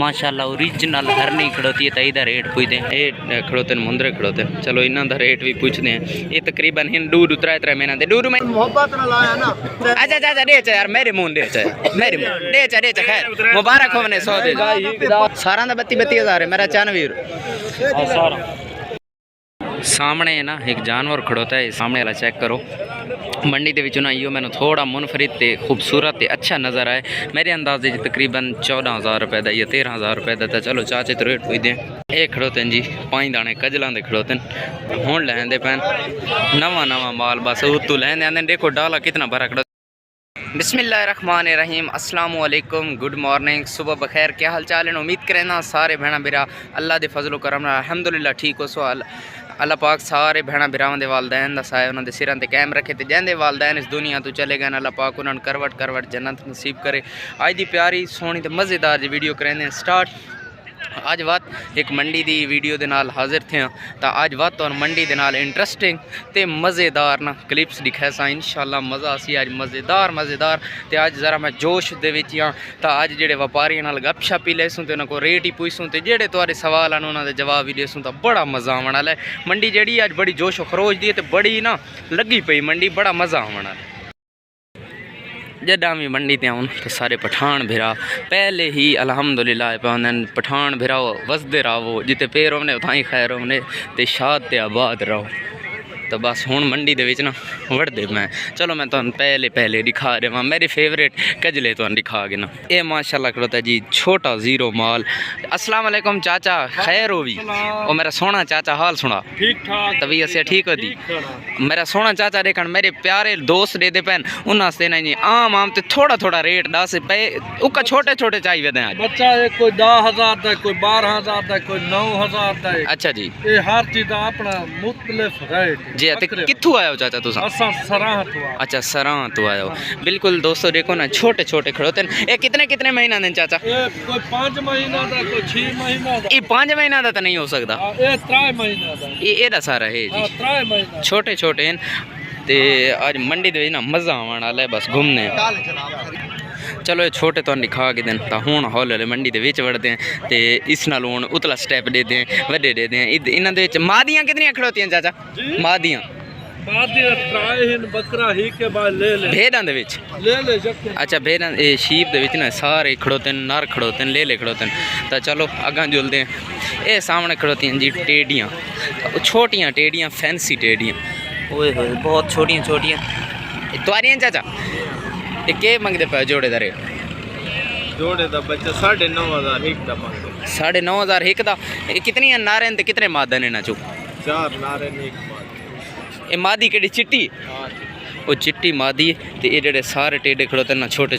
माशाल्लाह ओरिजिनल हरनी खड़ोती है। इधर रेट पूछते हैं, ये खड़ोते हैं मुंदरे खड़ोते हैं। चलो इन्हों का रेट भी पूछते हैं। ये तकरीबन इन 2-3 महीना दे दूर में मोहब्बत ना लाया ना। अच्छा अच्छा दे यार मेरे मुंह दे मेरे मुंह दे खैर मुबारक हो मैंने 100 दे सारा का 32,000 है मेरा 94 सामने है ना एक जानवर खड़ोता है। सामने वाला चेक करो। मंडी के विचों ना इो मैंने थोड़ा मुनफरिद ते खूबसूरत ते अच्छा नज़र आए। मेरे अंदाजे तकरीबन 14,000 रुपए का या 13,000 रुपए का। चलो चाचे तो रेट पुछते हैं। ये खड़ोते जी 5 दाने कजलों के खड़ोते हूँ लैंदे पैन नवा माल बस उत्तू लैंदे आते। देखो डाला कितना भरा खड़ो। बिस्मिल्लाहिर्रहमानिर्रहीम अस्सलाम वालेकुम गुड मॉर्निंग सुबह बखैर। क्या हाल चाल है? उम्मीद करें ना सारे भैन बिरा अल्लाह के फजलो करम अलहमदुलिल्लाह ठीक हो। सो अल्लाह पाक सारे भैन बिरावां दे वालदैन दा साया उन्हां दे सिरां ते कायम रखे ते जैंदे वालदैन इस दुनिया तो चले गए अल्लाह पाक उन्होंने करवट जन्नत नसीब करे। अज की प्यारी सोहनी ते मज़ेदार जी वीडियो करें स्टार्ट। अज वत एक मंडी की वीडियो के नाल हाजिर थे। तो अज वत और मंडी के नाल इंटरस्टिंग तो मज़ेदार ना क्लिप्स दिखाए सा इंशाल्लाह मज़ा सी अज मज़ेदार तो अज जरा मैं जोश दे विच हाँ। तो अज जेडे व्यापारियों नाल गपशप ही लेसूँ तो उन्होंने रेट ही पूछसूँ तो जेडे तुहाडे सवाल हैं उन्होंने जवाब भी देसूँ तो बड़ा मज़ा आने वाला है। मंडी जी अज बड़ी जोश खरोश दी तो बड़ी ना लगी पई मंडी बड़ा मज़ा आने वाला है। जदा भी मंडी ते आऊँ तो सारे पठान भिरा पहले ही अलहमदुलिल्लाह पाँदन पठान भिराओ वसदे रहो जिते पैर होने उताई खैर होने तो शाद ते आबाद रहो। तो बस हुण मंडी दे विच ना वड़दे मैं चलो मैं तुहानू पहले दिखा देवां मेरे फेवरेट कजले तुहानू दिखा के ना। ये माशाल्लाह खड़ोता जी छोटा जीरो माल। अस्सलाम वालेकुम चाचा खैर हो भी ओ मेरा सोना चाचा हाल सुना ठीक ठाक तभी असे ठीक हो दी मेरा सोना चाचा देखन मेरे प्यारे दोस्त दे दे पैन उन्हां ना जी आम ते थोड़ा रेट दस पे उका छोटे चाहिए आज बच्चा है कोई 10,000 दा कोई 12,000 दा कोई 9,000 दा। अच्छा जी ये हर चीज दा अपना मुख्तलिफ रेट जी कित्थों आयो चाचा तुसा? अच्छा सराह तो आयो बिल्कुल दोस्तों देखो ना छोटे खड़ोते ये कितने महीना दे चाचा? कोई 5 महीना दा कोई 6 महीना दा। ये 5 महीना दा तो नहीं हो सकता ये 3 महीना दा ये एदा सारा है जी 3 महीना छोटे हैं ते आज मंडी दे ना मज़ा आने वाला है बस घूमने। चलो ये छोटे तो दिखा के दिन तो हूँ हौले मंडी के वड़ते हैं तो इस नाल हूँ उतला स्टैप देते हैं वड्डे देते हैं। इन्होंने मादियाँ कितनी खड़ोती हैं चाचा? मादियाँ भेड़ां दे विच अच्छा भेड़ां शीप दे विच ना सारे खड़ोते नर खड़ोते ले खड़ोते तो चलो अगां जुलते हैं। ये सामने खड़ोती हैं जी टेडियाँ छोटियाँ टेडियाँ फैंसी टेडियाँ ओए होए बहुत छोटियाँ तुआरियां चाचा ये के मंगते पे जोड़े का रेट? जोड़े दा बच्चा 9,500 एक दा मंगदे 9,500 एक दा। कितनी नारे ते कितने मादा ने ना चो? 4 नारे ने एक मादी। ये मादी केड़ी चिट्टी? वो चिट्टी मादी ते ये जेडे सारे टेडे खड़ोते ना छोटे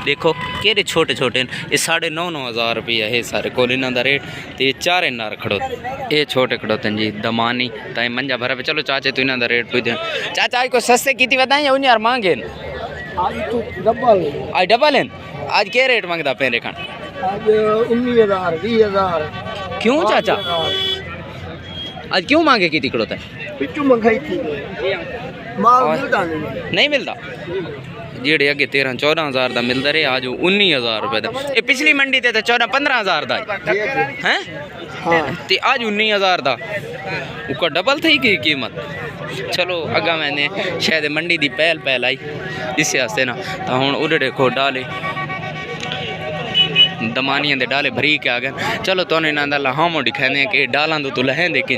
देखो केड़े छोटे ये 9,500 रुपया है सारे कोल इन्हां दा रेट। तो ये 4 नार खड़ोते ये छोटे खड़ोते जी दमानी ताई मंजा भरा पे। चलो चाचे तो इन्हां दा रेट पूछते हैं। चाचा आज को सस्ते की बताएं या उन्हें यार मांगे आज तो डबल है आज के रेट मंगदा पे रेखन? आज 19,000 20,000। क्यों चाचा आज क्यों मांगे की खड़ोता है? पिछू मंगाई थी माल मिलता नहीं मिलता जेड़े अगे 13-14,000 का मिलता रहे आज 19,000 रुपए का। ये पिछली मंडी ते 14-15,000 का है ते आज 19,000 का उसका डबल थी की कीमत। चलो अगा मैंने शायद मंडी की पहल आई इस वास्ते ना तो हूँ उड़े देखो डाले दमानियां दे डाले भरी के आ गए। चलो तो इन्हों का लहामो दिखाने कि डालों तो लहेंदे कि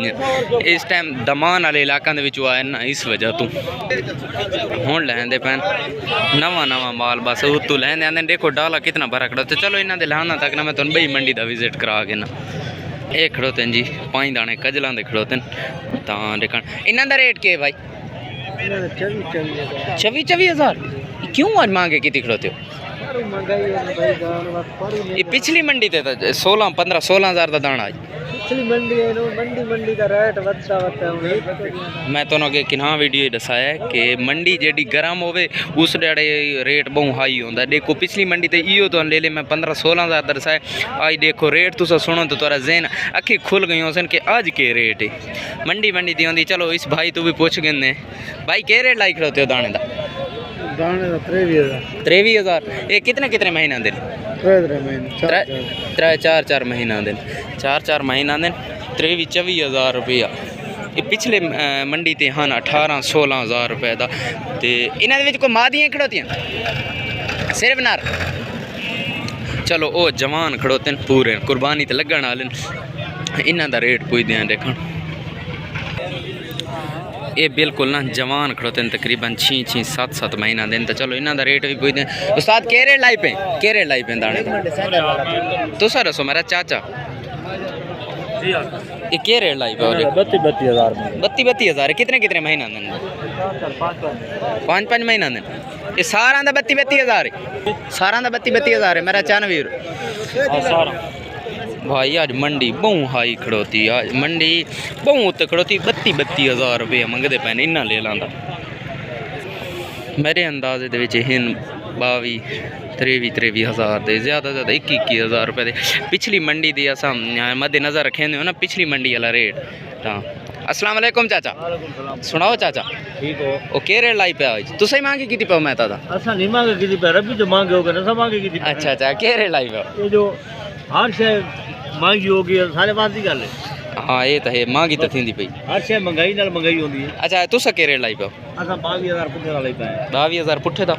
इस टाइम दमान वाले इलाकों के आए ना इस वजह तो हूँ लहेंदे पैन नवा माल बस उत्तू लहेंदे आते। देखो डाला कितना भरा खड़ा। तो चलो इन्हों के लहाना तक ना मैं तुम बई मंडी का विजिट करा के ना। ये खड़ोते जी 5 दाने कजलों के खड़ोते तो देखन इन्हों का रेट के भाई? 24,000 क्यों आज मांगे कितनी खड़ोते हो? ये पिछली मंडी ते 16,000 का दाना आज पिछली मंडी का रेट वधता मैं तो अगे किन्हा वीडियो दसाया कि मंडी जेडी गर्म होवे उस डेड़े रेट बहुत हाई होंदा। देखो पिछली मंडी ते इो तो ले मैं 15-16,000 दसाया। आज देखो रेट तुस सुनो तो तुरा जहन अखी खुल गई हो कि आज के रेट है मंडी दी होंदी। चलो इस भाई तू भी पूछ गए भाई के रेट लाई खड़ोते हो दाने का? दाने का 23,000 23,000 ये कितने महीना दिन 3 महीने 4 महीना दिन 4 महीना दिन 23-24,000 रुपया ये पिछले मंडी ते ਹਨ 18-16,000 रुपए ਦਾ ਤੇ ਇਹਨਾਂ ਦੇ ਵਿੱਚ ਕੋਈ ਮਾਦੀਆਂ ਖੜੋਤੀਆਂ ਸਿਰਫ ਨਰ ਚਲੋ ਉਹ ਜਵਾਨ ਖੜੋਤੇ ਨੇ ਪੂਰੇ ਕੁਰਬਾਨੀ ਤੇ ਲੱਗਣ ਵਾਲੇ ਇਹਨਾਂ ਦਾ ਰੇਟ ਪੁੱਛਦੇ ਆਂ ਦੇਖਣ ਇਹ ਬਿਲਕੁਲ ਨਾ ਜਵਾਨ ਖੜੋਤੇ ਨੇ ਤਕਰੀਬਨ 6-7 ਮਹੀਨਾ ਦਿਨ ਤਾਂ ਚਲੋ ਇਹਨਾਂ ਦਾ ਰੇਟ ਵੀ ਪੁੱਛਦੇ ਆਂ ਉਸਤਾਦ ਕਿਹੜੇ ਲਾਈ ਪਏ ਦਾਣੇ ਤੁਸੀਂ ਦੱਸੋ ਮੇਰਾ ਚਾਚਾ ये क्या रेट लाई पे 32,000 कितने महीना दिन 5 महीना दिन ये सारा दा 32,000 सारा दा 32,000 है मेरा 94 भाई आज मंडी बहु हाई खड़ोती आज मंडी बहु उत्ते खड़ोती 32,000 रुपये मंगते पे इन्ना ले लांदा मेरे अंदाजे दे विच हिन 22-23,000 दे ज़्यादा 21,000 रुपये दे पिछली मंडी दी असां मद्देनज़र रखे हो ना पिछली मंडी वाला रेट हाँ अस्सलाम वालेकुम चाचा सुनाओ चाचा ठीक हो ओ के रेट लाई पे आज तुसें मांगी कीती पे मैं तादा असा नहीं मांगे किसी पे रबी जो मांगे होगा ना सब मांगे किसी अच्छा के रेट लाई पे ये जो हर शय मांगी होगी सारे बात की गल है हाँ ये तो है मांगी तो थी पई हर शय महंगाई नाल महंगाई होंदी है अच्छा तुसा के रेट लाई पे असा 22,000 पुट्ठे दा लाई पे 22,000 पुट्ठे दा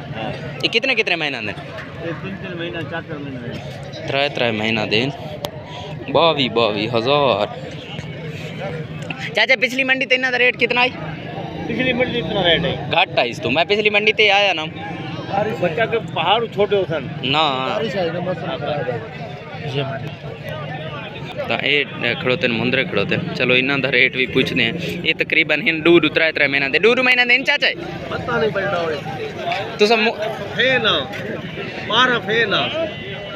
ये कितने महीना दिन ये 3 महीना 4 महीना 3 महीना दिन 22,000 चाचा पिछली मंडी ते इन्ना दा रेट कितना आई पिछली मंडी इतना रेट है घट आई तो मैं पिछली मंडी ते आया ना बच्चा के पहाड़ छोटे होसन ना ਤਾਂ ਇਹ ਖੜੋਤੇ ਨੇ ਮੁੰਦਰੇ ਖੜੋਤੇ ਚਲੋ ਇਹਨਾਂ ਦਾ ਰੇਟ ਵੀ ਪੁੱਛਦੇ ਆ ਇਹ ਤਕਰੀਬਨ ਹਨ 2-3 ਮਹੀਨਾ ਦੇ 2 ਮਹੀਨਾ ਦੇ ਚਾਚਾ ਪਤਾ ਨਹੀਂ ਬੈਠਾ ਹੋਏ ਤੁਸੀਂ ਫੇਲ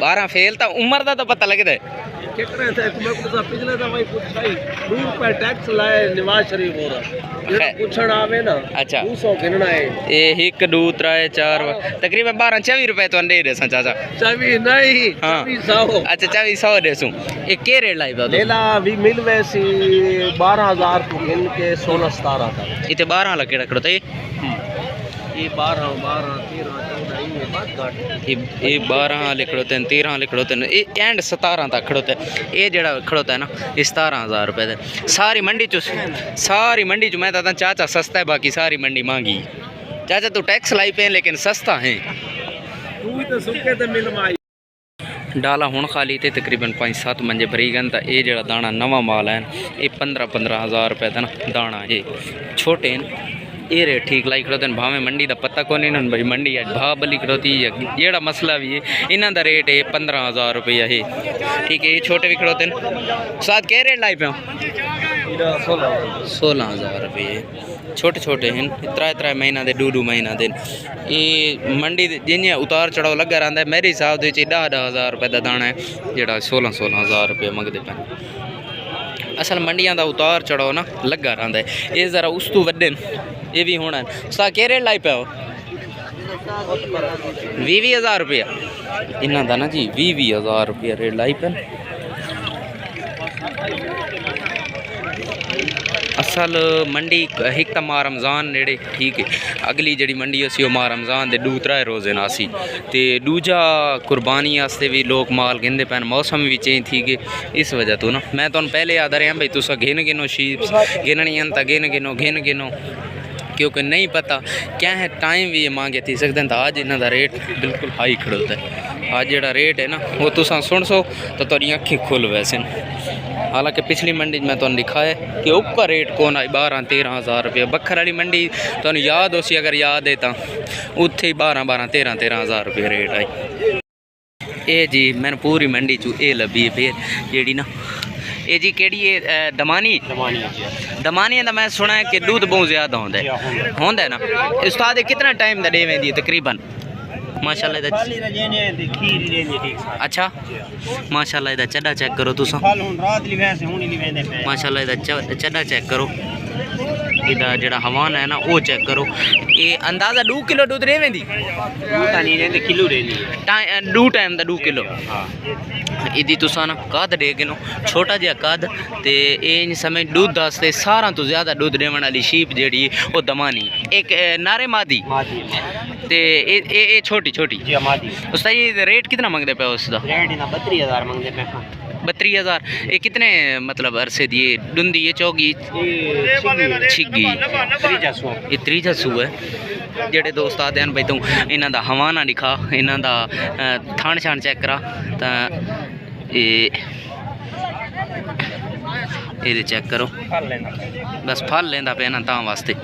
12 ਫੇਲ ਤਾਂ ਉਮਰ ਦਾ ਤਾਂ ਪਤਾ ਲੱਗਦਾ कितने थे मैं पूछा पिछले दफा ही पूछा ही 2 रुपए टैक्स लाए नवाज शरीफ हो रहा पूछण आवे ना अच्छा 200 गिनना है ये 1 2 3 4 तकरीबन 12-24 रुपए तो दे देसा चाचा 24 नहीं 2400 अच्छा 2400 देसू ये के रेट लाई बा लेला भी मिल वैसी 12,000 को गिन के 16-17 तक इते 12 ला केड़ा खड़ोता ये 12 13 ये 12 लिखड़ोते 13 लिखड़ोते ये एंड 17 तक खड़ोते ये जड़ा खड़ोता है ना ये 17,000 रुपये दे सारी मंडी चो मैं तो चाचा सस्ता है बाकी सारी मंडी महंगी चाचा तू टैक्स लाई पे लेकिन सस्ता है डाला हुण खाली थे तकरीबन 5-7 मंजे भरी गन तो ये जड़ा दाना नवा माल है ये 15,000 रुपये का ना दाना ये छोटे ये रेट ठीक लाई खड़ोते भावें मंडी का पता को नहीं भाई मंडी अज भाव बली खड़ोती जेड़ा मसला भी है इन्हों का रेट है 15,000 रुपया है ठीक है ये छोटे भी खड़ोते साथ क्या रेट लाई पे 16,000 रुपये छोटे हैं 3 महीना दे 2 महीना दे ये मंडी जिन्हें उतार चढ़ाव लगा रहा है मेरे हिसाब से 10,000 रुपये का दाना है जोड़ा 16,000 रुपये मंगते पे असल मंडियां का उतार चढ़ाव ना लगा रहा है ये जरा उस तो वड्डे ये भी होना है सा के रेट लाई पे 20,000 रुपया इन्ना दा ना जी 20,000 रुपया रेट लाई पे असल मंडी एक तो माह रमज़ान नेड़े ठीक है अगली जी मंडी असी माह रमज़ान के 2-3 रोज़े ना सी तो दूजा कुर्बानी वास्ते भी लोग माल गिनते पैन मौसम भी चेंज थी गए इस वजह तो ना मैं तुम पहले याद रहा भाई तुस गिन गिनो शीप्स गिननियां तो गिन गिनो क्योंकि नहीं पता क्या है टाइम भी ये मांगे थी सकते हैं तो आज इन्हों का रेट बिल्कुल हाई खड़ोता है आज जो रेट है ना वो तुम सुन सो तो तुहारी अखी खुल वैसे हालांकि पिछली मंडी में तुम लिखा है कि ऊपर रेट कौन आई 12-13,000 रुपये बखर वाली मंडी तुम याद हो सी अगर याद है तो उत्थे 12-13,000 रुपये रेट आई ये जी मैंने पूरी मंडी चू ये लभी फिर जी ना ये जी केड़ी है दमानी का मैं सुना है कि दूध बहुत ज़्यादा होंदा है ना उस्ताद कितना टाइम का दे वेंदी तकरीबन माशाल्लाह अच्छा माशाल्लाह इदा चड्डा चेक करो तुसा माशाल्लाह इदा चड्डा चेक करो इदा जेड़ा हवाना है ना वो चेक करो। ये अंदाजा 2 किलो दूध रे वेंदी नहीं रहंदे किलो रहंदी 2 टाइम दा 2 किलो। इदी तुसा ना कद दे गिनो छोटा जिहा कद ते इन समय दूध वास्ते सारा तो ज्यादा दूध देवण वाली शीप जेड़ी वो दमानी एक नारे मादी ते ए छोटी छोटी जी मादी। उसका ये रेट कितना मंगदे पे उसका? रेट इना 32000 मंगदे पे। 32,000। ये कितने मतलब अरसे दी डुंदी ये चौगी छिग्गी ये त्रीजा सूआ है। जेड़े दोस्त आते हैं भाई तू इन्हां दा हवाना दिखा इन्हां दा थान शान चेक करा ता ये चेक करो बस फल लेंदा पे ना तां वास्ते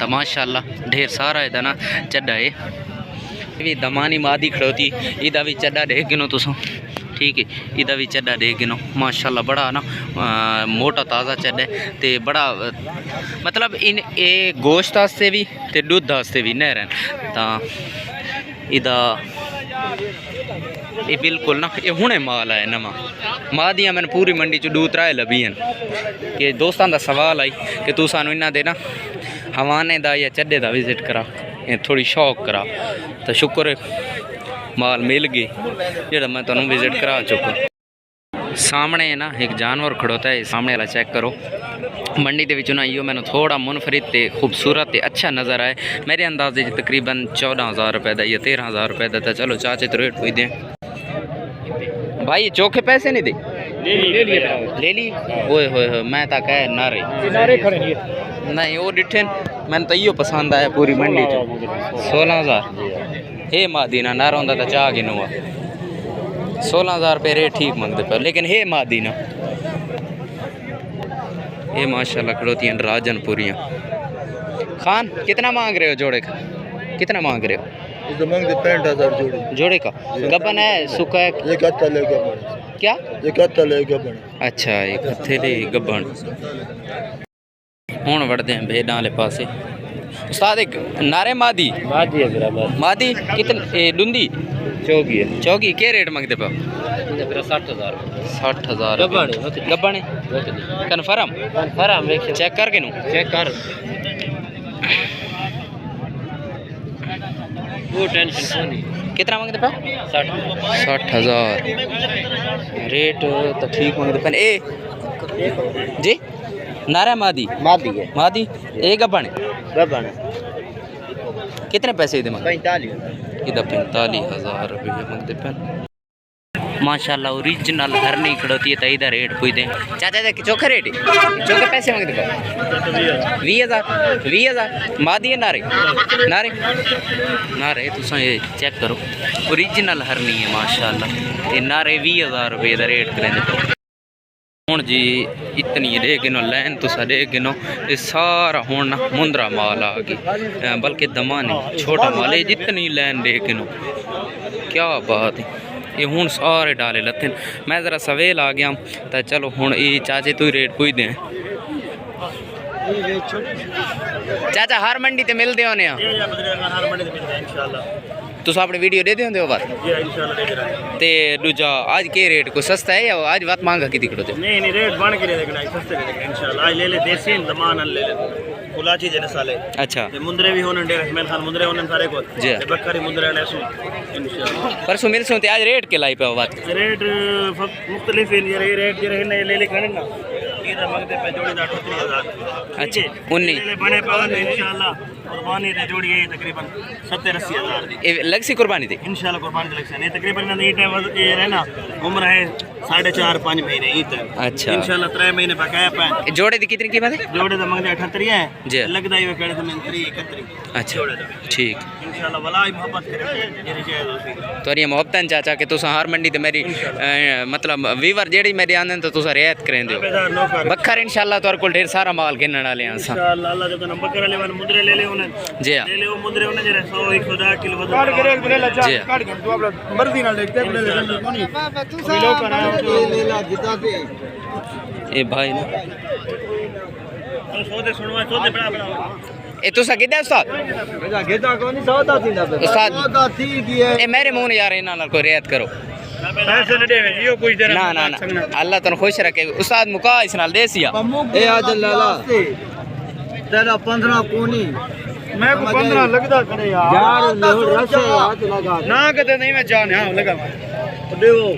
तो माशाल्लाह ढेर सारा इदा ना चड्डा है भी दमानी मादी खड़ोती इदा भी चड्डा देख गिनो तुस ठीक है। इदा भी चड्डा देख गिनो माशाल्लाह बड़ा ना मोटा ताज़ा चड्डा है ते बड़ा मतलब इन ए गोश्त वास्ते भी ते दूध वास्ते भी नहरन ता इदा ये बिल्कुल ना ये हुणे माल है नवा मादियाँ मैंने पूरी मंडी च 2-3 लभियां कि दोस्तों का सवाल आई कि तू सानू इन्हां दे ना हवाने दा या चड्डे दा विजिट करा थोड़ी शौक करा तो शुक्र है माल मिल गई जेड़ा मैं तुहानू विजिट करा चुका। सामने ना एक जानवर खड़ोता है सामने वाला चेक करो मंडी के ना यो मैंने थोड़ा मुनफरिद ते खूबसूरत ते अच्छा नज़र आए मेरे अंदाजे तकरीबन 14,000 रुपये का या 13,000 रुपये का। चलो चाचे तो रेट पूछ दें भाई चोखे पैसे नहीं दे ले ली ओए होए मैं तो कह नारे नहीं वो डिठे मैंने तो यो पसंद आया पूरी मंडी चो 16,000 हे मादीना नारा होंदा तो चाह गिनो 16,000 रुपये रेट ठीक मंगते पे लेकिन हे मादीना ये माशाल्लाह खड़ोती हैं राजनपुरियाँ। खान कितना मांग रहे हो जोड़े का कितना मांग रहे हो? इसे मांगते 65,000 जोड़े का गबन है सुखा है एक हत्था ले गबन क्या एक हत्था ले गबन अच्छा एक हत्थे ले गबन। हुण वड़दे हैं भेड़ां वाले पासे उस्ताद एक नारे मादी मादी है बराबर मादी कितने डुंदी चौकी है चौकी के रेट मंगते पे? 60,000 60,000 गब्बन गब्बन कन्फर्म चेक करके नू चेक कर वो टेंशन नहीं कितना मंगते पे? 60,000 रेट तो ठीक मंगते पे। ए जी नारा मादी मादी है मादी एक गब्बन गब्बन कितने पैसे दे मंगते? 45 इधर 45,000 रुपये मंगते पे। माशाल्लाह ओरिजिनल हरनी खड़ोती है तो इधर रेट पूछ दें चाचा चोखे रेट चोखे पैसे मंगते पे? 20,000 मादी है नारे नारे नारे तुसा ये चेक करो ओरिजिनल हरनी है माशाल्लाह ये नारे 20,000 रुपये का रेट करेंगे। हूँ जी इतनी दे गिनो लैन तुसा दे गिनो ये सारा हूँ ना मुंदरा माल आ गई बल्कि दमानी छोटा माल है जितनी लैन दे गिनो क्या बात है। ये हूँ सारे डाले लत्थे मैं ज़रा सवेल आ गया तो चलो हूँ ये चाचे तू रेट पूछ दें चाचा हर मंडी ते मिलते होने तुस अपनी वीडियो दे देंगे हो बात ते दूजा आज के रेट को सस्ता है या आज बात मांगा की दिक्कत है? नहीं रेट बन के दे देना सस्ते दे देना इंशाल्लाह आज ले ले देसी दमान ले ले कुलाची जने साले अच्छा ते मुंदरे भी होने डेरा मेल खान मुंदरे होने सारे को जी ते बकरी मुंदरे ने सु इंशाल्लाह परसों मिल सुनते आज रेट के लाई पे बात रेट मुख्तलिफ है ये रेट जे रहने ले ले करने ना इधर मांगते पे जोड़ी दा 3000 अच्छा 19 ले बने पावन इंशाल्लाह कुर्बानी ते जोड़ी है तकरीबन 70-80,000 दी ये लग सी कुर्बानी थी इंशाल्लाह कुर्बानी ते लग नहीं तकरीबन ये टाइम ये रहना उम्र है 4.5-5 महीने ईद अच्छा इंशाल्लाह 3 महीने बकाया पे जोड़े की कितनी कीमत है? जोड़े तो मंगते 78 है जी लगदा ही कड़े तो मैं 31 अच्छा ठीक इंशाल्लाह वलाई मोहब्बत करे ये रिजायज होसी तो ये मोहब्बत चाचा कि तुस हर मंडी ते मेरी मतलब वीवर जेड़ी मेरी आंदे तो तुस रियायत करें दो बखर इंशाल्लाह तोर को ढेर सारा माल गिनने वाले हैं इंशाल्लाह अल्लाह जो नंबर कर ले मुद्रे ले ले उन्हें जी ले ले वो मुद्रे उन्हें जरा 100-110 किलो वजन जी तू अपना मर्जी नाल देखते ले कोनी किलो करा ले ला जिता पे ए भाई ना सोदे सुनवा सोदे बड़ा बड़ा ए तुसा किदा उस्ताद बेटा गेदा कोनी सौदा थींदा पे उस्ताद सौदा थी गया ए मेरे मुंह ने यार इना नाल कोई रियायत करो पैसे न देवे यो कुछ देर ना ना ना अल्लाह तन खुश रखे उस्ताद मुका इस नाल देसिया ए आज लाला तेरा 15 कोनी मैं को 15 लगदा करे यार रसे हाथ लगा ना कदे नहीं मैं जाने हां लगा देवो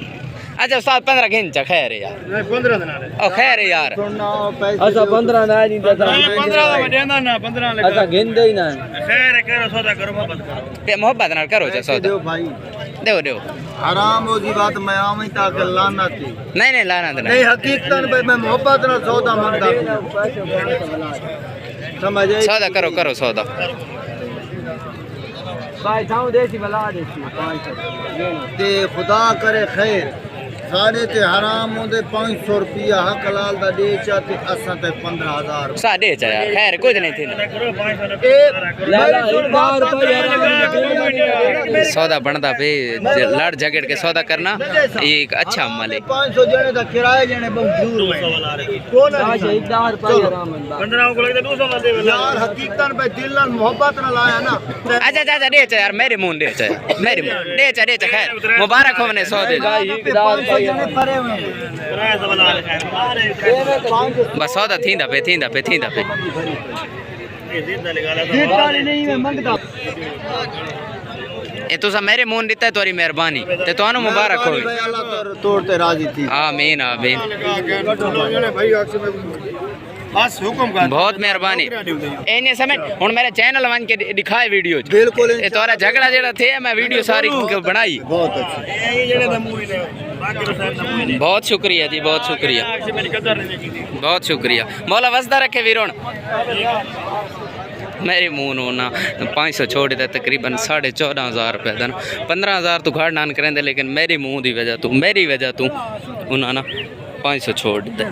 अच्छा उस्ताद 15 घिंचा खैर है यार मैं 15 दिन आले ओ खैर है यार सुनना पैसे अच्छा 15 ना नहीं देता मैं 15 दा मैं देंदा ना 15 लगा अच्छा गिनदे ही ना खैर करो सौदा करो मोहब्बत करो पे मोहब्बत नाल करो जा सौदा देव भाई देओ हराम हो जी बात मैं आवी ताकि लानत थी नहीं लाना तो नहीं हकीकतन भाई मैं मोहब्बत ना सौदा मंगदा समझ आई सौदा करो सौदा भाई जाऊं देसी बला देसी ते खुदा करे खैर सारे ते हराम होंदे 500 रुपया हक लाल दा दे चाते असां ते 15000 साडे चा यार खैर कुछ नहीं थी सौदा बनता पे लड़ झगड़ के सौदा करना एक अच्छा अमल है 500 जने दा किराया जने बहुत दूर है कौन है 1000 रुपया हराम 15 को लगता 200 वाले यार हकीकतन पे दिल नाल मोहब्बत ना लाया ना अच्छा दे चा यार मेरे मुंह दे चा मेरे मुंह दे चा खैर मुबारक हो मने सौदे 500 जने परे हुए बस सौदा थींदा पे नहीं मैं मंगदा ए तुसा मेरे मुंह दिता है तोरी मेहरबानी ते तोनु मुबारक हो अल्लाह तोड़ते राजी थी आमीन भाई आके मैं बस हुक्म कर बहुत मेहरबानी एने समय हुन मेरे चैनल वन के दिखाए वीडियो बिल्कुल ए तोरा झगड़ा जेड़ा थे मैं वीडियो सारी बनाई बहुत अच्छा ये जेड़े दा मूवी ने बाकी तो साइड दा मूवी ने बहुत शुक्रिया जी बहुत शुक्रिया मेरी कदर नहीं की बहुत शुक्रिया मौला वसदा रखे वीरोन मेरे मुंह नो ना 500 छोड़ दे तकरीबन 14,500 रुपये दन 15,000 तू घर नान करेंदे लेकिन मेरी मुंह दी वजह तू मेरी वजह तू उन्हें ना 500 छोड़ दे